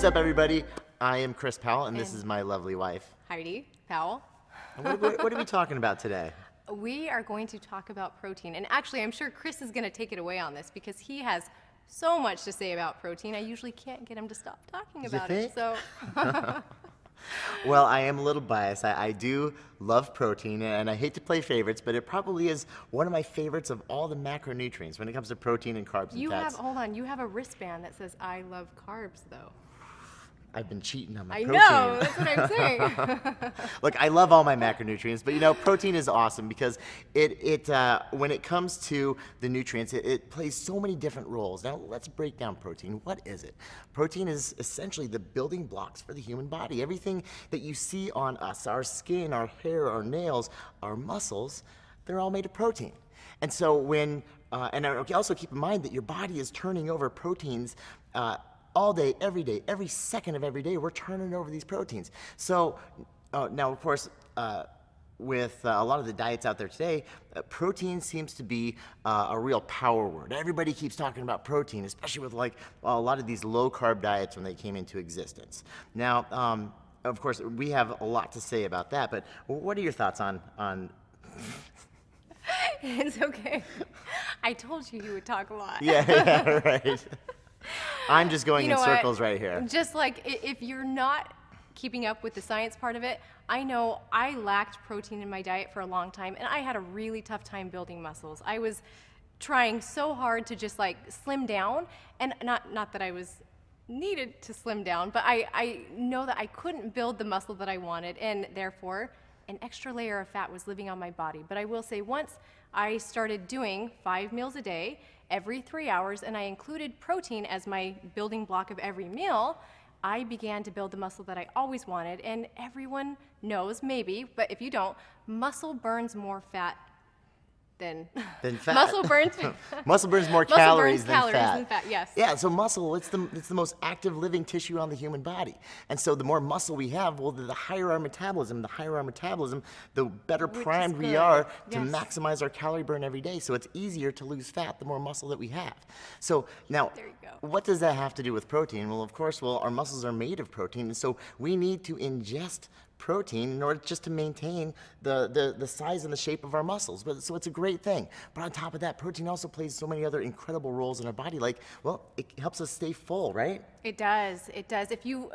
What's up, everybody? I am Chris Powell, and this is my lovely wife, Heidi Powell. What are we talking about today? We are going to talk about protein. And actually, I'm sure Chris is going to take it away on this because he has so much to say about protein. I usually can't get him to stop talking about it. So. Well, I am a little biased. I do love protein, and I hate to play favorites, but it probably is one of my favorites of all the macronutrients when it comes to protein and carbs and fats. Hold on, you have a wristband that says, I love carbs, though. I've been cheating on my I protein. know, that's what I'm saying. Look, I love all my macronutrients, but you know, protein is awesome because when it comes to the nutrients, it plays so many different roles. Now, let's break down protein. What is it? Protein is essentially the building blocks for the human body. Everything that you see on us, our skin, our hair, our nails, our muscles, they're all made of protein. And so when, and also keep in mind that your body is turning over proteins all day, every second of every day, we're turning over these proteins. So now, of course, with a lot of the diets out there today, protein seems to be a real power word. Everybody keeps talking about protein, especially with like a lot of these low-carb diets when they came into existence. Now, of course, we have a lot to say about that, but what are your thoughts on It's okay. I told you would talk a lot. Yeah, right. I'm just going in circles right here. Just like if you're not keeping up with the science part of it, I know I lacked protein in my diet for a long time, and I had a really tough time building muscles. I was trying so hard to just like slim down, and not that I was needed to slim down, but I know that I couldn't build the muscle that I wanted, and therefore an extra layer of fat was living on my body. But I will say, once I started doing 5 meals a day, every 3 hours, and I included protein as my building block of every meal, I began to build the muscle that I always wanted. And everyone knows, maybe, but if you don't, muscle burns more fat than fat. Muscle burns more calories than fat. Yes. Yeah, so muscle, it's the most active living tissue on the human body. And so the more muscle we have, well, the higher our metabolism. The higher our metabolism, the better primed we are to maximize our calorie burn every day. So it's easier to lose fat the more muscle that we have. So now, there you go. What does that have to do with protein? Well, of course, our muscles are made of protein, and so we need to ingest protein in order just to maintain the size and the shape of our muscles. So it's a great thing. But on top of that, protein also plays so many other incredible roles in our body. Like, well, it helps us stay full, right? It does. It does. If you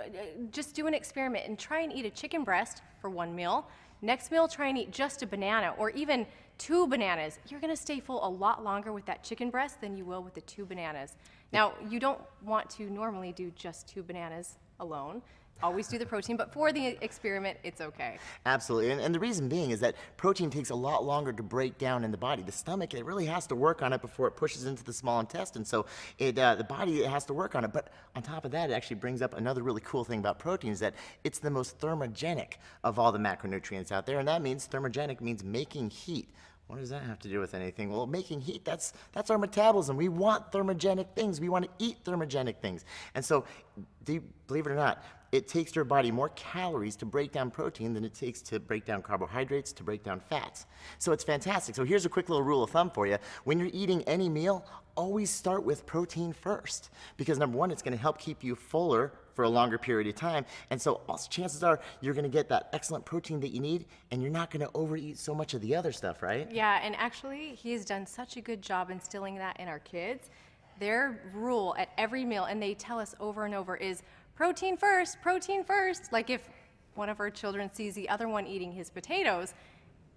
just do an experiment and try and eat a chicken breast for one meal, next meal try and eat just a banana or even 2 bananas, you're going to stay full a lot longer with that chicken breast than you will with the 2 bananas. Now, you don't want to normally do just 2 bananas alone. Always do the protein, but for the experiment, it's okay. Absolutely, and the reason being is that protein takes a lot longer to break down in the body. The stomach, it really has to work on it before it pushes into the small intestine, so the body has to work on it. But on top of that, it actually brings up another really cool thing about protein is that it's the most thermogenic of all the macronutrients out there, and that means thermogenic means making heat. What does that have to do with anything? Well, making heat, that's our metabolism. We want thermogenic things. We want to eat thermogenic things. And so, believe it or not, it takes your body more calories to break down protein than it takes to break down carbohydrates, to break down fats. So it's fantastic. So here's a quick little rule of thumb for you. When you're eating any meal, always start with protein first. Because number one, it's going to help keep you fuller for a longer period of time. And so also, chances are you're going to get that excellent protein that you need, and you're not going to overeat so much of the other stuff, right? Yeah, and actually, he's done such a good job instilling that in our kids. Their rule at every meal, and they tell us over and over, is protein first, protein first. Like if one of our children sees the other one eating his potatoes,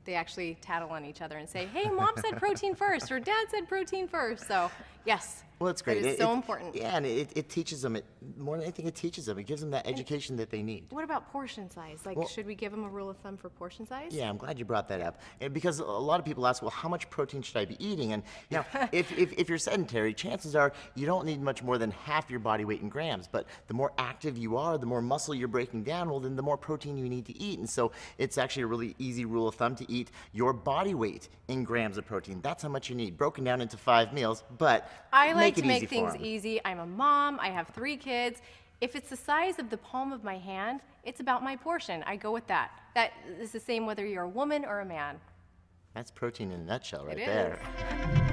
they actually tattle on each other and say, hey, mom said protein first, or dad said protein first. So yes, well, it's great. It's so important. Yeah, and it teaches them, more than anything, it teaches them. It gives them that education that they need. What about portion size? Like, should we give them a rule of thumb for portion size? Yeah, I'm glad you brought that up. And because a lot of people ask, well, how much protein should I be eating? And you know, if you're sedentary, chances are you don't need much more than half your body weight in grams. But the more active you are, the more muscle you're breaking down, well, then the more protein you need to eat. And so it's actually a really easy rule of thumb to eat your body weight in grams of protein. That's how much you need, broken down into 5 meals. But I like to make things easy. I'm a mom. I have 3 kids. If it's the size of the palm of my hand, it's about my portion. I go with that. That is the same whether you're a woman or a man. That's protein in a nutshell right there. It is.